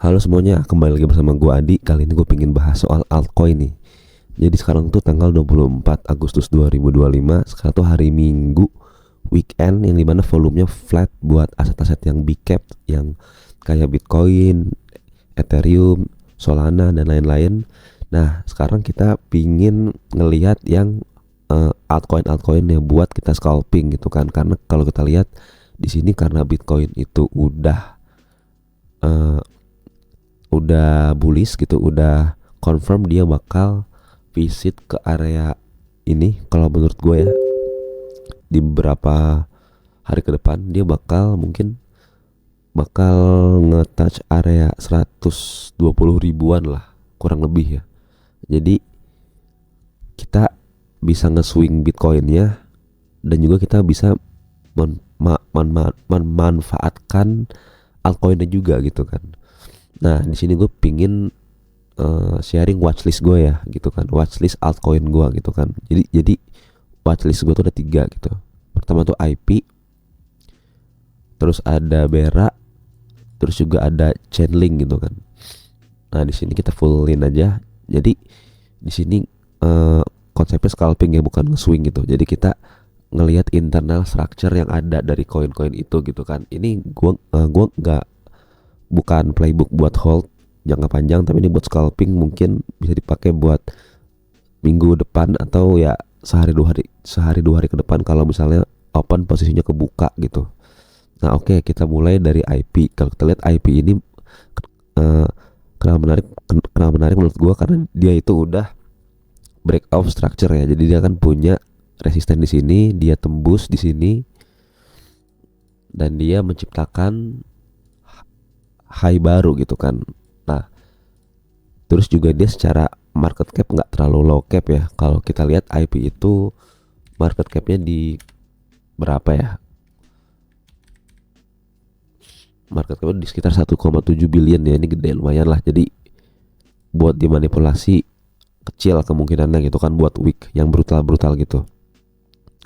Halo semuanya, kembali lagi bersama gue Adi. Kali ini gue pengen bahas soal altcoin nih. Jadi sekarang tuh tanggal 24 Agustus 2025. Sekarang tuh hari Minggu, weekend, yang dimana volumenya flat buat aset-aset yang big cap, yang kayak Bitcoin, Ethereum, Solana, dan lain-lain. Nah sekarang kita pingin ngelihat yang altcoin yang buat kita scalping gitu kan. Karena kalau kita lihat di sini, karena Bitcoin itu uh, udah bullish gitu, udah confirm dia bakal visit ke area ini. Kalau menurut gue ya, di beberapa hari ke depan dia bakal nge-touch area 120 ribuan lah, kurang lebih ya. Jadi kita bisa nge-swing Bitcoinnya, dan juga kita bisa memanfaatkan altcoinnya juga gitu kan. Nah di sini gue pingin sharing watchlist gue ya gitu kan, watchlist altcoin gue gitu kan. Jadi watchlist gue tuh ada 3 gitu. Pertama tuh IP, terus ada Bera, terus juga ada Chainlink gitu kan. Nah di sini kita fullin aja. Jadi di sini konsepnya scalping ya, bukan swing gitu. Jadi kita ngelihat internal structure yang ada dari koin-koin itu gitu kan. Ini gua nggak, bukan playbook buat hold jangka panjang, tapi ini buat scalping. Mungkin bisa dipakai buat minggu depan atau ya sehari dua hari ke depan kalau misalnya open posisinya kebuka gitu. Nah oke, kita mulai dari IP. Kalau kita lihat IP ini uh, kenapa menarik menurut gua, karena dia itu udah break off structure ya. Jadi dia kan punya resisten di sini, dia tembus di sini, dan dia menciptakan high baru gitu kan. Nah terus juga dia secara market cap nggak terlalu low cap ya. Kalau kita lihat IP itu market capnya di berapa ya, market capnya di sekitar 1,7 billion ya. Ini gede, lumayan lah. Jadi buat dimanipulasi kecil kemungkinannya gitu kan, buat week yang brutal gitu.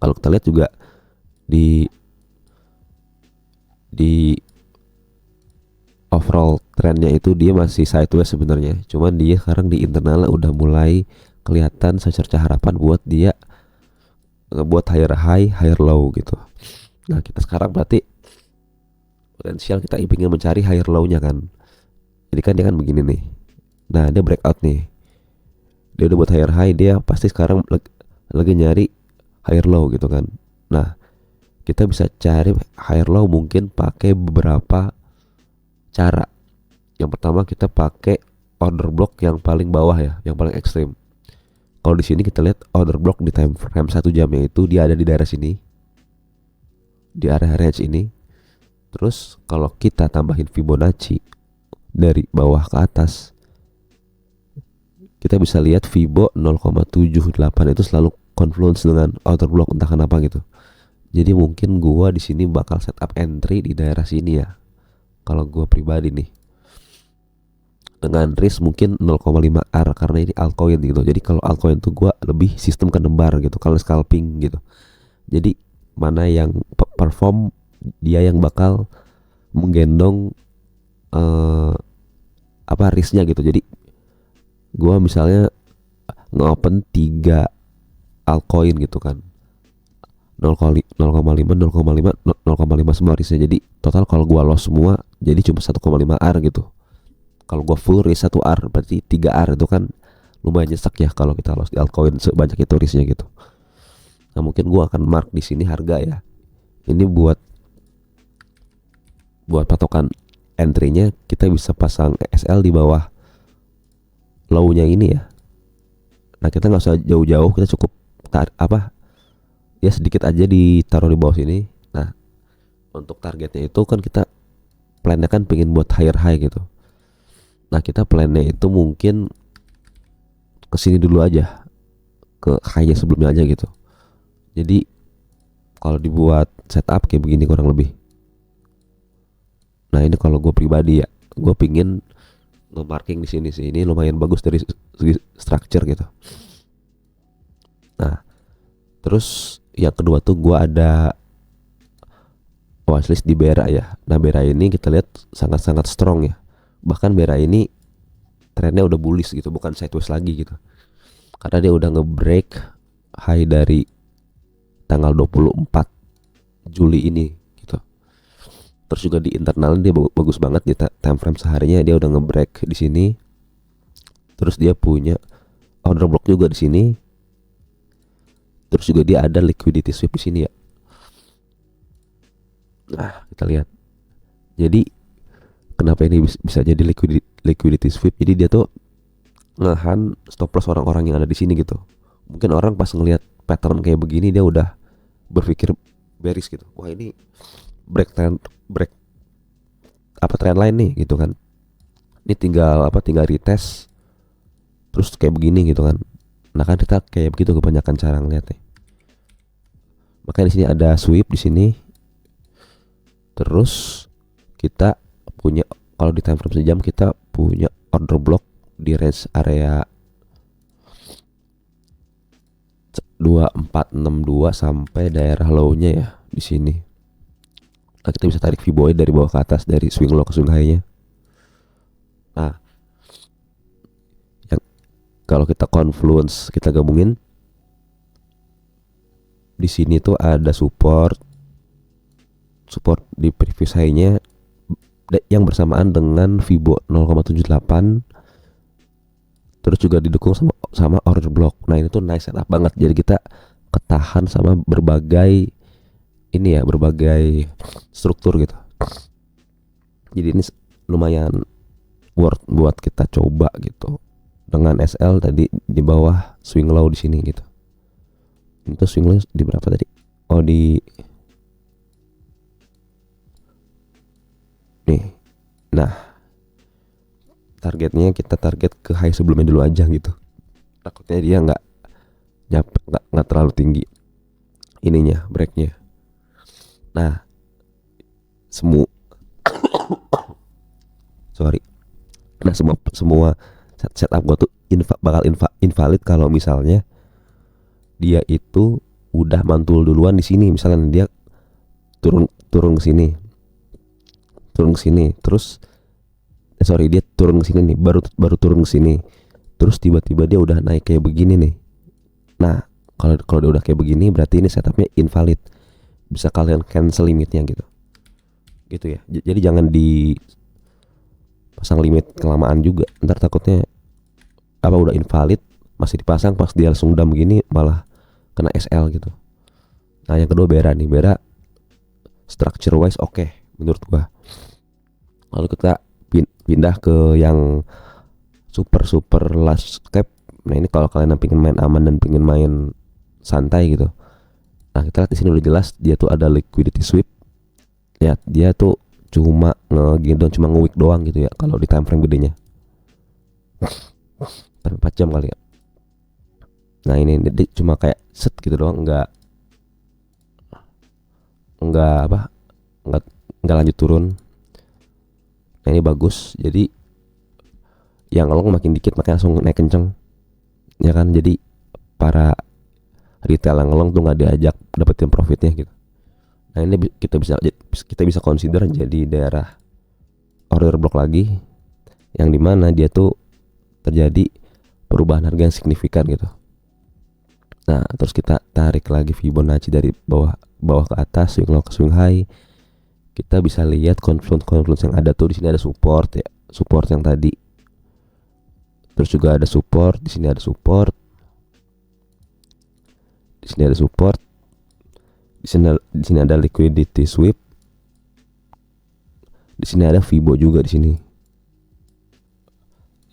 Kalau kita lihat juga di overall trennya itu dia masih sideways sebenarnya. Cuman dia sekarang di internal udah mulai kelihatan secerca harapan buat dia ngebuat higher high, higher low gitu. Nah kita sekarang berarti potensial kita ingin mencari higher low-nya kan. Jadi kan dia kan begini nih. Nah dia breakout nih, dia udah buat higher high, dia pasti sekarang lagi nyari higher low gitu kan. Nah kita bisa cari higher low mungkin pakai beberapa cara. Yang pertama kita pakai order block yang paling bawah ya, yang paling ekstrim. Kalau di sini kita lihat order block di time frame 1 jamnya itu dia ada di daerah sini, di area range ini. Terus kalau kita tambahin Fibonacci dari bawah ke atas, kita bisa lihat Fibo 0,78 itu selalu confluence dengan order block, entah kenapa gitu. Jadi mungkin gua di sini bakal setup entry di daerah sini ya, kalau gua pribadi nih, dengan risk mungkin 0,5 R, karena ini altcoin gitu. Jadi kalau altcoin tuh gua lebih sistem kenembar gitu, kalau scalping gitu. Jadi mana yang perform, dia yang bakal menggendong risknya gitu. Jadi gua misalnya nge-open 3 altcoin gitu kan, 0,5 semua risknya. Jadi total kalau gua loss semua jadi cuma 1,5 R gitu. Kalau gua full risk 1 R, berarti 3 R itu kan lumayan nyesek ya kalau kita loss di altcoin sebanyak itu risknya gitu. Nah mungkin gua akan mark di sini harga ya. Ini buat patokan entry-nya, kita bisa pasang SL di bawah low-nya ini ya. Nah kita nggak usah jauh-jauh, kita cukup ya sedikit aja ditaruh di bawah sini. Nah untuk targetnya itu kan kita plannya kan pengen buat higher high gitu. Nah kita plannya itu mungkin kesini dulu aja, ke high sebelumnya aja gitu. Jadi kalau dibuat setup kayak begini kurang lebih. Nah ini kalau gue pribadi ya, gue pingin nge-marking di sini sih. Ini lumayan bagus dari segi structure gitu. Nah terus yang kedua tuh gue ada watchlist di Bera ya. Nah Bera ini kita lihat sangat-sangat strong ya, bahkan Bera ini trennya udah bullish gitu, bukan sideways lagi gitu, karena dia udah nge-break high dari tanggal 24 Juli ini gitu. Terus juga di internal dia bagus banget di time frame seharinya, dia udah nge-break di sini. Terus dia punya order block juga di sini. Terus juga dia ada liquidity sweep di sini ya. Nah, kita lihat. Jadi kenapa ini bisa jadi liquidity sweep? Jadi dia tuh nahan stop loss orang-orang yang ada di sini gitu. Mungkin orang pas ngelihat pattern kayak begini dia udah berpikir bearish gitu. Wah, ini break trend line nih gitu kan. Ini tinggal retest terus kayak begini gitu kan. Nah kan kita kayak begitu kebanyakan cara ngeliatnya. Makanya di sini ada sweep di sini. Terus kita punya, kalau di time frame sejam kita punya order block di range area 2462 sampai daerah low-nya ya di sini. Nah, kita bisa tarik Fibonacci dari bawah ke atas, dari swing low ke swing high-nya. Nah, yang kalau kita confluence, kita gabungin di sini tuh ada support di previous high-nya yang bersamaan dengan Fibo 0,78, terus juga didukung sama order block. Nah ini tuh nice setup banget, jadi kita ketahan sama berbagai struktur gitu. Jadi ini lumayan worth buat kita coba gitu dengan SL tadi di bawah swing low di sini gitu. Itu swing low di berapa tadi? Oh, di nih. Nah, targetnya kita target ke high sebelumnya dulu aja gitu. Takutnya dia nggak terlalu tinggi ininya, breaknya. Nah, Nah, semua setup gua tuh bakal invalid kalau misalnya dia itu udah mantul duluan di sini. Misalnya dia turun ke sini, terus dia turun ke sini nih, baru turun ke sini, terus tiba-tiba dia udah naik kayak begini nih. Nah, kalau dia udah kayak begini berarti ini setupnya invalid, bisa kalian cancel limitnya gitu ya. Jadi jangan dipasang limit kelamaan juga, ntar takutnya udah invalid masih dipasang, pas dia langsung dam begini malah kena SL gitu. Nah yang kedua Bera structure wise oke, menurut gua. Lalu kita pindah ke yang super last cap. Nah ini kalau kalian pengen main aman dan pengen main santai gitu. Nah kita lihat di sini udah jelas dia tuh ada liquidity sweep. Lihat dia tuh cuma cuma nge-wick doang gitu ya kalau di time frame gedenya. Tapi 4 jam kali ya. Nah ini dia cuma kayak set gitu doang, enggak lanjut turun. Nah ini bagus, jadi yang long makin dikit makanya langsung naik kenceng ya kan. Jadi para retail yang long tuh nggak diajak dapetin profitnya gitu. Nah ini kita bisa consider jadi daerah order block lagi, yang dimana dia tuh terjadi perubahan harga yang signifikan gitu. Nah terus kita tarik lagi Fibonacci dari bawah ke atas, swing low ke swing high. Kita bisa lihat confluence yang ada tuh. Di sini ada support yang tadi. Terus juga ada support, di sini ada support. Di sini ada support. Di sini ada liquidity sweep. Di sini ada Fibo juga di sini.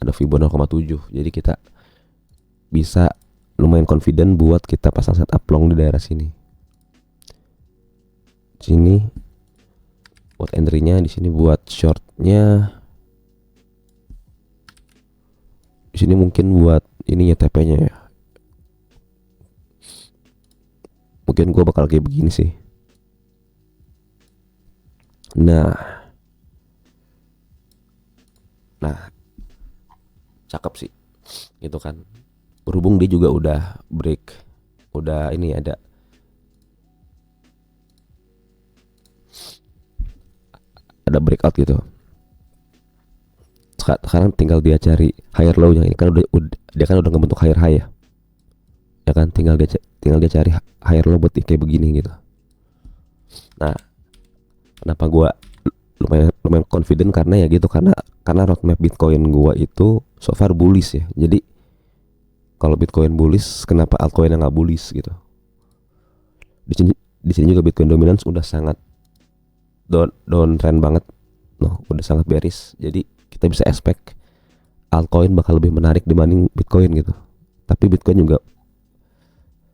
Ada Fibo 0,7. Jadi kita bisa lumayan confident buat kita pasang setup long di daerah sini. Sini buat entry-nya, di sini buat short-nya. Di sini mungkin buat ininya TP-nya ya. Mungkin gue bakal kayak begini sih. Nah, cakep sih, gitu kan. Berhubung dia juga udah break, udah ini ada breakout gitu. Sekarang tinggal dia cari higher low nya. Ini kan dia kan udah ngebentuk higher high ya. Ya kan, tinggal dia cari higher low buat kayak begini gitu. Nah, kenapa gua lumayan confident karena ya gitu, karena roadmap Bitcoin gua itu so far bullish ya. Jadi kalau Bitcoin bullish, kenapa altcoin yang nggak bullish gitu? Di sini juga Bitcoin dominance udah sangat downtrend banget, udah sangat bearish. Jadi kita bisa expect altcoin bakal lebih menarik dibanding Bitcoin gitu. Tapi Bitcoin juga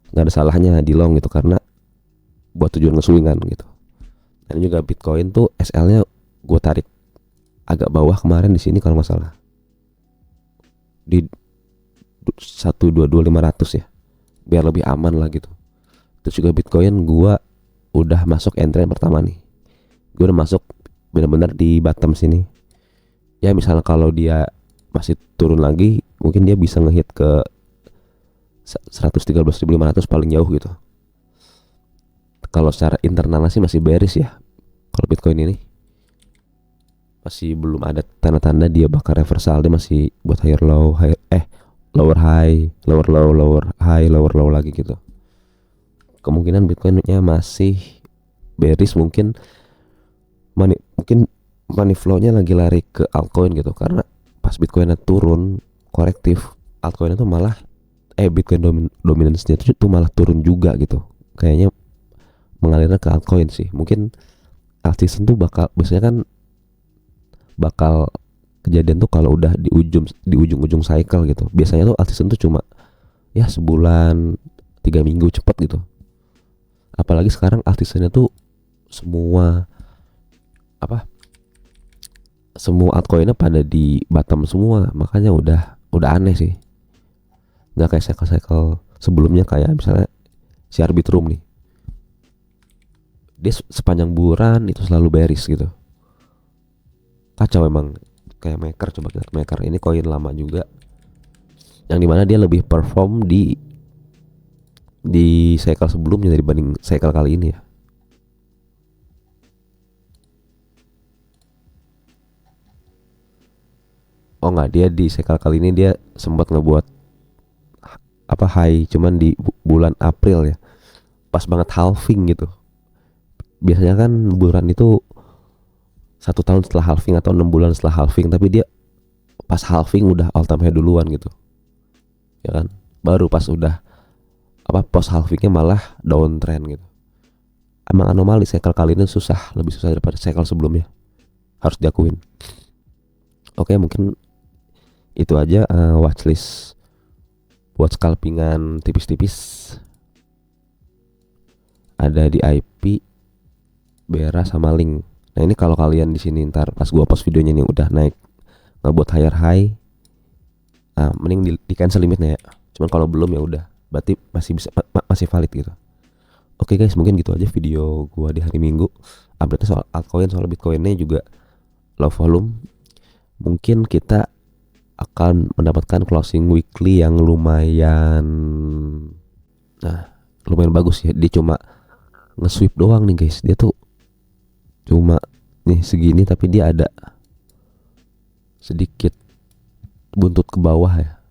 nggak ada salahnya di long gitu, karena buat tujuan nge-swingan gitu. Dan juga Bitcoin tuh SL-nya gue tarik agak bawah kemarin di sini kalau nggak salah, di 122.500 ya, biar lebih aman lah gitu. Terus juga Bitcoin gue udah masuk entry pertama nih. Gue udah masuk benar-benar di bottom sini. Ya misalnya kalau dia masih turun lagi, mungkin dia bisa ngehit ke 113.500 paling jauh gitu. Kalau secara internal sih masih bearish ya. Kalau Bitcoin ini masih belum ada tanda-tanda dia bakal reversal. Dia masih buat higher low, lower high, lower low, lower high, lower low lagi gitu. Kemungkinan Bitcoinnya masih bearish, mungkin money flow-nya lagi lari ke altcoin gitu, karena pas Bitcoinnya turun korektif, altcoinnya tuh malah Bitcoin dominance-nya tuh malah turun juga gitu. Kayaknya mengalirnya ke altcoin sih. Mungkin alt season tuh biasanya kan bakal kejadian tuh kalau udah di ujung-ujung cycle gitu. Biasanya tuh alt season tuh cuma ya sebulan 3 minggu, cepet gitu. Apalagi sekarang alt seasonnya tuh semua altcoinnya pada di bottom semua, makanya udah aneh sih. Nggak kayak cycle sebelumnya, kayak misalnya si Arbitrum nih, dia sepanjang bulan itu selalu bearish gitu. Kacau emang, kayak Maker. Coba lihat Maker, ini koin lama juga, yang dimana dia lebih perform di cycle sebelumnya dibanding cycle kali ini ya. Oh enggak, dia di cycle kali ini dia sempat ngebuat high cuman di bulan April ya, pas banget halving gitu. Biasanya kan bulan itu 1 tahun setelah halving atau 6 bulan setelah halving, tapi dia pas halving udah all time high duluan gitu ya kan. Baru pas udah post halvingnya malah downtrend gitu. Emang anomali, cycle kali ini lebih susah daripada cycle sebelumnya, harus diakuin. Oke, mungkin itu aja watchlist buat scalpingan tipis-tipis. Ada di IP, Bera sama Link. Nah ini kalau kalian di sini ntar pas gua post videonya nih udah naik ngebuat higher high, mending di cancel limitnya ya. Cuman kalau belum ya udah, berarti masih valid gitu. Oke guys, mungkin gitu aja video gua di hari Minggu. Update soal altcoin, soal Bitcoinnya juga low volume. Mungkin kita akan mendapatkan closing weekly yang lumayan bagus ya. Dia cuma nge-sweep doang nih guys. Dia tuh cuma nih segini, tapi dia ada sedikit buntut ke bawah ya.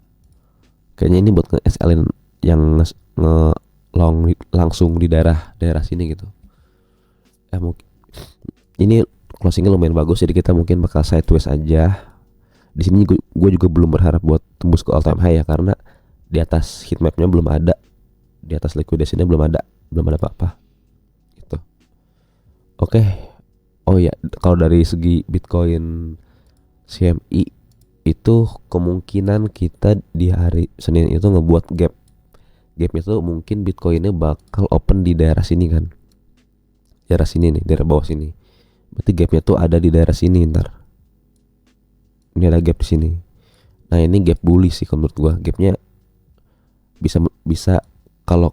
Kayaknya ini buat nge-SL yang long langsung di daerah sini gitu. Mungkin ini closingnya lumayan bagus, jadi kita mungkin bakal sideways aja. Di sini gue juga belum berharap buat tembus ke all time high ya, karena di atas heatmapnya belum ada, di atas liquidasinya belum ada apa-apa gitu. Oke. Oh ya, kalau dari segi Bitcoin CME itu kemungkinan kita di hari Senin itu ngebuat gapnya tuh mungkin Bitcoinnya bakal open di daerah sini kan, daerah sini nih, daerah bawah sini. Berarti gapnya tuh ada di daerah sini ntar. Ini ada gap di sini. Nah ini gap bullish sih menurut gua. Gapnya bisa kalau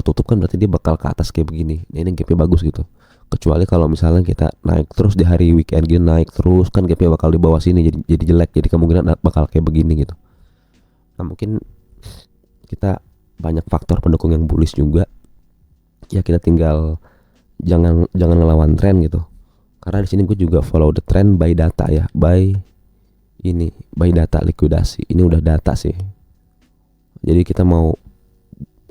ketutup kan berarti dia bakal ke atas kayak begini. Nah ini gapnya bagus gitu. Kecuali kalau misalnya kita naik terus di hari weekend gini, naik terus kan gapnya bakal di bawah sini, jadi jelek. Jadi kemungkinan bakal kayak begini gitu. Nah mungkin kita banyak faktor pendukung yang bullish juga. Ya kita tinggal jangan ngelawan tren gitu. Karena di sini gue juga follow the trend by data ya, by ini buy data likuidasi. Ini udah data sih. Jadi kita mau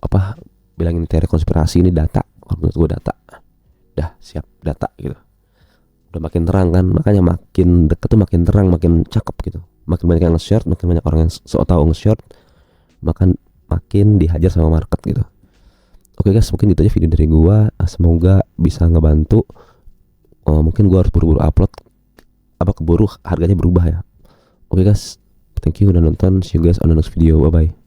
apa bilangin teori konspirasi, ini data. Kalau menurut gue data. Dah siap data gitu. Udah makin terang kan, makanya makin deket tuh makin terang, makin cakep gitu. Makin banyak yang nge-short, makin banyak orang yang tahu nge-short, makin dihajar sama market gitu. Oke guys, mungkin gitu aja video dari gua. Semoga bisa ngebantu. Mungkin gua harus buru-buru upload, keburu harganya berubah ya. Oke guys, thank you udah nonton. See you guys on the next video. Bye bye.